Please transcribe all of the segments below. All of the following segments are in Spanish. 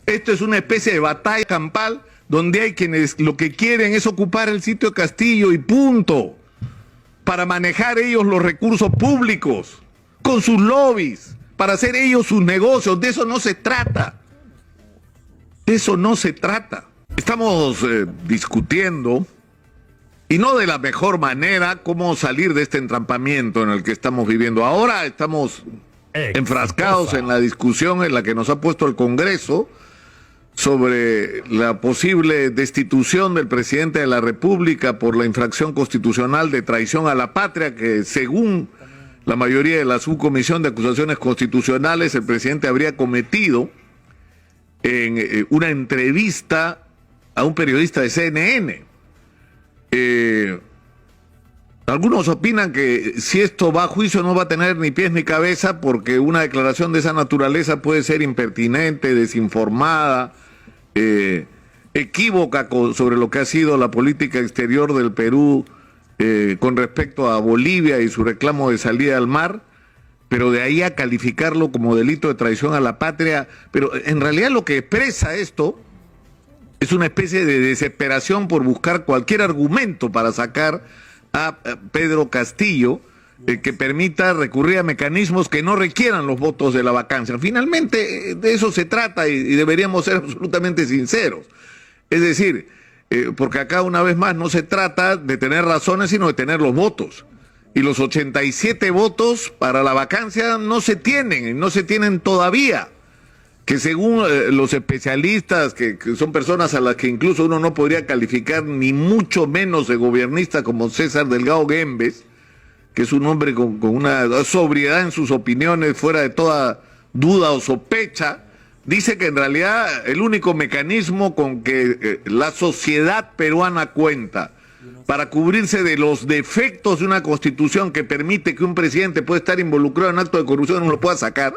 Esto es una especie de batalla campal donde hay quienes lo que quieren es ocupar el sitio de Castillo y punto, para manejar ellos los recursos públicos, con sus lobbies, para hacer ellos sus negocios. De eso no se trata. De eso no se trata. Estamos discutiendo, y no de la mejor manera, cómo salir de este entrampamiento en el que estamos viviendo. Ahora estamos enfrascados en la discusión en la que nos ha puesto el Congreso sobre la posible destitución del presidente de la República por la infracción constitucional de traición a la patria, que según la mayoría de la subcomisión de acusaciones constitucionales el presidente habría cometido en una entrevista a un periodista de CNN. Algunos opinan que si esto va a juicio no va a tener ni pies ni cabeza, porque una declaración de esa naturaleza puede ser impertinente, desinformada, equívoca sobre lo que ha sido la política exterior del Perú con respecto a Bolivia y su reclamo de salida al mar, pero de ahí a calificarlo como delito de traición a la patria. Pero en realidad lo que expresa esto es una especie de desesperación por buscar cualquier argumento para sacar a Pedro Castillo que permita recurrir a mecanismos que no requieran los votos de la vacancia. Finalmente de eso se trata y deberíamos ser absolutamente sinceros. Es decir, porque acá una vez más no se trata de tener razones sino de tener los votos. Y los 87 votos para la vacancia no se tienen todavía. Que según los especialistas, que son personas a las que incluso uno no podría calificar ni mucho menos de gobernista, como César Delgado Guembes, que es un hombre con una sobriedad en sus opiniones fuera de toda duda o sospecha, dice que en realidad el único mecanismo con que la sociedad peruana cuenta para cubrirse de los defectos de una constitución que permite que un presidente pueda estar involucrado en acto de corrupción no lo pueda sacar,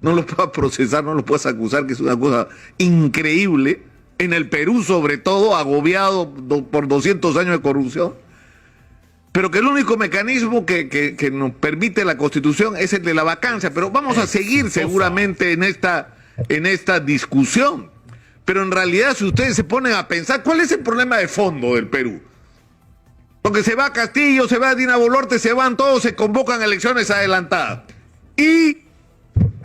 no lo pueda procesar, no lo puedas acusar, que es una cosa increíble, en el Perú sobre todo, agobiado por 200 años de corrupción, pero que el único mecanismo que nos permite la Constitución es el de la vacancia. Pero vamos a seguir seguramente en esta discusión. Pero en realidad, si ustedes se ponen a pensar, ¿cuál es el problema de fondo del Perú? Porque se va Castillo, se va Dina Boluarte, se van todos, se convocan elecciones adelantadas. ¿Y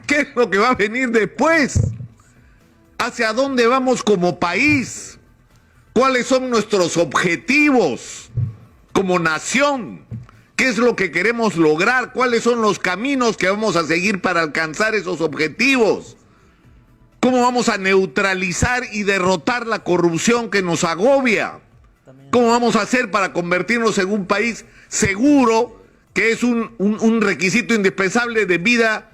qué es lo que va a venir después? ¿Hacia dónde vamos como país? ¿Cuáles son nuestros objetivos como nación? ¿Qué es lo que queremos lograr? ¿Cuáles son los caminos que vamos a seguir para alcanzar esos objetivos? ¿Cómo vamos a neutralizar y derrotar la corrupción que nos agobia? ¿Cómo vamos a hacer para convertirnos en un país seguro, que es un requisito indispensable de vida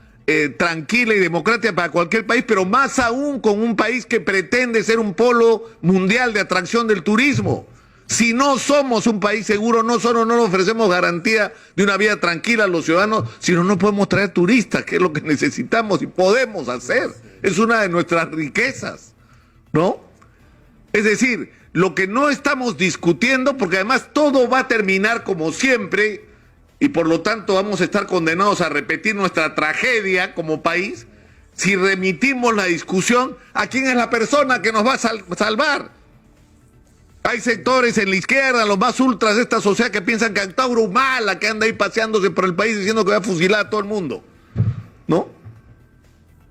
tranquila y democrática para cualquier país, pero más aún con un país que pretende ser un polo mundial de atracción del turismo? Si no somos un país seguro, no solo no nos ofrecemos garantía de una vida tranquila a los ciudadanos, sino no podemos traer turistas, que es lo que necesitamos y podemos hacer. Es una de nuestras riquezas, ¿no? Es decir, lo que no estamos discutiendo, porque además todo va a terminar como siempre, y por lo tanto vamos a estar condenados a repetir nuestra tragedia como país, si remitimos la discusión a quién es la persona que nos va a salvar. Hay sectores en la izquierda, los más ultras de esta sociedad, que piensan que Antauro Humala, que anda ahí paseándose por el país diciendo que va a fusilar a todo el mundo, ¿no?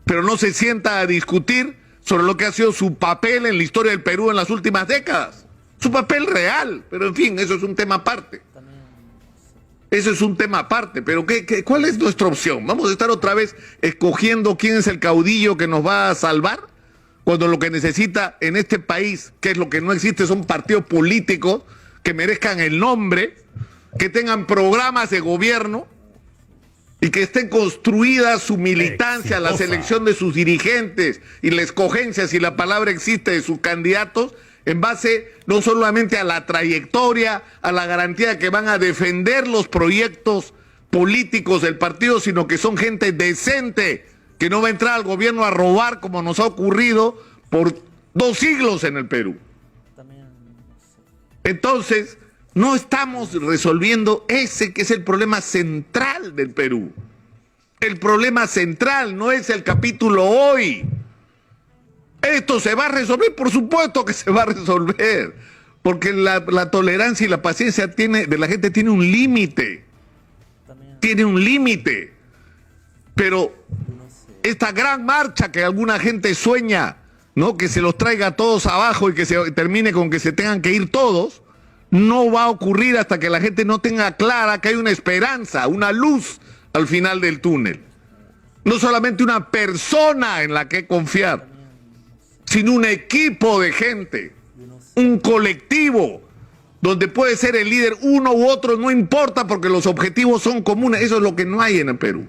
Pero no se sienta a discutir sobre lo que ha sido su papel en la historia del Perú en las últimas décadas. Su papel real, pero en fin, eso es un tema aparte. Eso es un tema aparte, pero ¿cuál es nuestra opción? ¿Vamos a estar otra vez escogiendo quién es el caudillo que nos va a salvar? Cuando lo que necesita en este país, que es lo que no existe, son partidos políticos que merezcan el nombre, que tengan programas de gobierno y que estén construidas su militancia, la selección de sus dirigentes y la escogencia, si la palabra existe, de sus candidatos, en base no solamente a la trayectoria, a la garantía de que van a defender los proyectos políticos del partido, sino que son gente decente, que no va a entrar al gobierno a robar como nos ha ocurrido por 2 siglos en el Perú. Entonces, no estamos resolviendo ese que es el problema central del Perú. El problema central no es el capítulo hoy. ¿Esto se va a resolver? Por supuesto que se va a resolver, porque la tolerancia y la paciencia de la gente tiene un límite. Tiene un límite. Pero esta gran marcha que alguna gente sueña, ¿no?, que se los traiga a todos abajo y que se termine con que se tengan que ir todos, no va a ocurrir hasta que la gente no tenga clara que hay una esperanza, una luz al final del túnel. No solamente una persona en la que confiar, sino un equipo de gente, un colectivo, donde puede ser el líder uno u otro, no importa, porque los objetivos son comunes. Eso es lo que no hay en el Perú.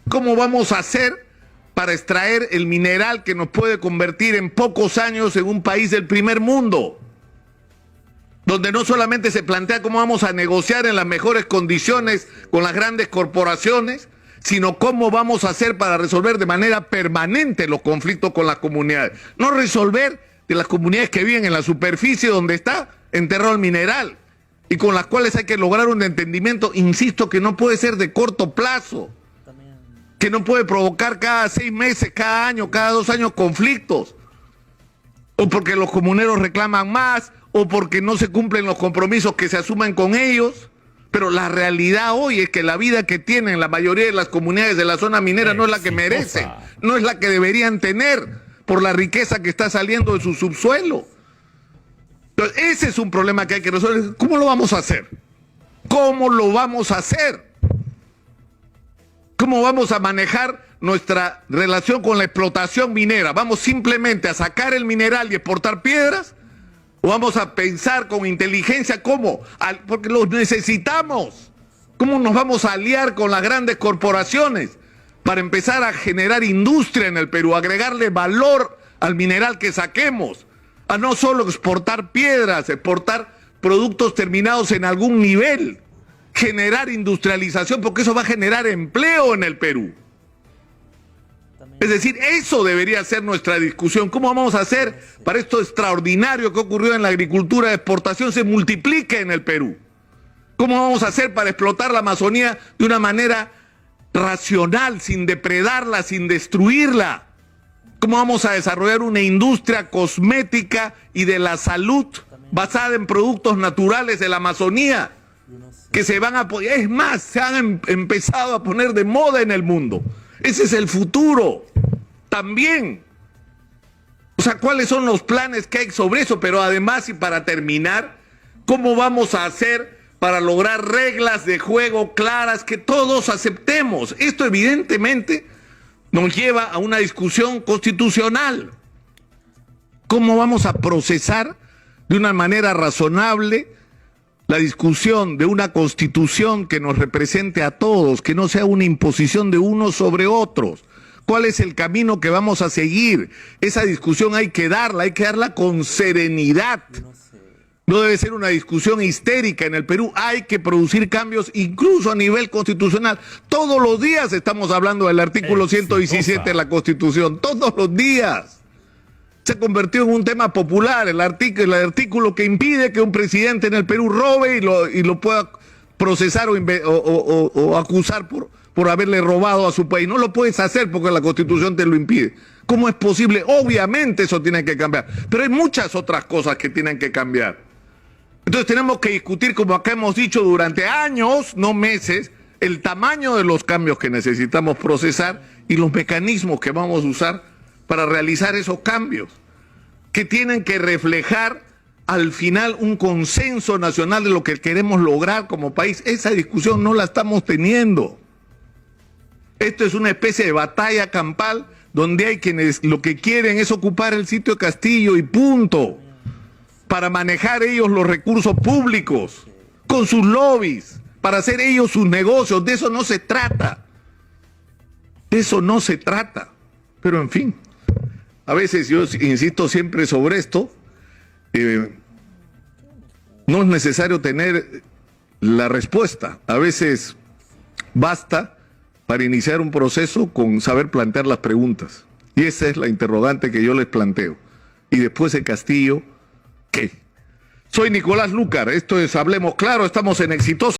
¿Cómo vamos a hacer para extraer el mineral que nos puede convertir en pocos años en un país del primer mundo? Donde no solamente se plantea cómo vamos a negociar en las mejores condiciones con las grandes corporaciones, sino cómo vamos a hacer para resolver de manera permanente los conflictos con las comunidades. No resolver de las comunidades que viven en la superficie donde está enterrado el mineral y con las cuales hay que lograr un entendimiento, insisto, que no puede ser de corto plazo, que no puede provocar cada 6 meses, cada año, cada 2 años conflictos, o porque los comuneros reclaman más, o porque no se cumplen los compromisos que se asumen con ellos. Pero la realidad hoy es que la vida que tienen la mayoría de las comunidades de la zona minera no es la que merecen, no es la que deberían tener por la riqueza que está saliendo de su subsuelo. Entonces, ese es un problema que hay que resolver. ¿Cómo lo vamos a hacer? ¿Cómo lo vamos a hacer? ¿Cómo vamos a manejar nuestra relación con la explotación minera? ¿Vamos simplemente a sacar el mineral y exportar piedras? ¿O vamos a pensar con inteligencia cómo? Porque los necesitamos. ¿Cómo nos vamos a aliar con las grandes corporaciones para empezar a generar industria en el Perú, agregarle valor al mineral que saquemos? A no solo exportar piedras, exportar productos terminados en algún nivel, generar industrialización, porque eso va a generar empleo en el Perú. Es decir, eso debería ser nuestra discusión. ¿Cómo vamos a hacer para esto extraordinario que ocurrió en la agricultura de exportación se multiplique en el Perú? ¿Cómo vamos a hacer para explotar la Amazonía de una manera racional, sin depredarla, sin destruirla? ¿Cómo vamos a desarrollar una industria cosmética y de la salud basada en productos naturales de la Amazonía que se van a apoyar? Es más, se han empezado a poner de moda en el mundo. Ese es el futuro también. O sea, ¿cuáles son los planes que hay sobre eso? Pero además, y para terminar, ¿cómo vamos a hacer para lograr reglas de juego claras que todos aceptemos? Esto evidentemente nos lleva a una discusión constitucional. ¿Cómo vamos a procesar de una manera razonable la discusión de una constitución que nos represente a todos, que no sea una imposición de unos sobre otros? ¿Cuál es el camino que vamos a seguir? Esa discusión hay que darla con serenidad. No debe ser una discusión histérica. En el Perú hay que producir cambios incluso a nivel constitucional. Todos los días estamos hablando del artículo 117 de la Constitución, todos los días. Se ha convertido en un tema popular, el artículo que impide que un presidente en el Perú robe y lo pueda procesar o acusar por haberle robado a su país. No lo puedes hacer porque la Constitución te lo impide. ¿Cómo es posible? Obviamente eso tiene que cambiar, pero hay muchas otras cosas que tienen que cambiar. Entonces tenemos que discutir, como acá hemos dicho durante años, no meses, el tamaño de los cambios que necesitamos procesar y los mecanismos que vamos a usar para realizar esos cambios, que tienen que reflejar al final un consenso nacional de lo que queremos lograr como país. Esa discusión no la estamos teniendo. Esto es una especie de batalla campal donde hay quienes lo que quieren es ocupar el sitio de Castillo y punto, para manejar ellos los recursos públicos con sus lobbies, para hacer ellos sus negocios. De eso no se trata. De eso no se trata. Pero en fin, a veces yo insisto siempre sobre esto, no es necesario tener la respuesta. A veces basta para iniciar un proceso con saber plantear las preguntas. Y esa es la interrogante que yo les planteo. Y después el Castillo, ¿qué? Soy Nicolás Lucar, esto es Hablemos Claro, estamos en Exitoso.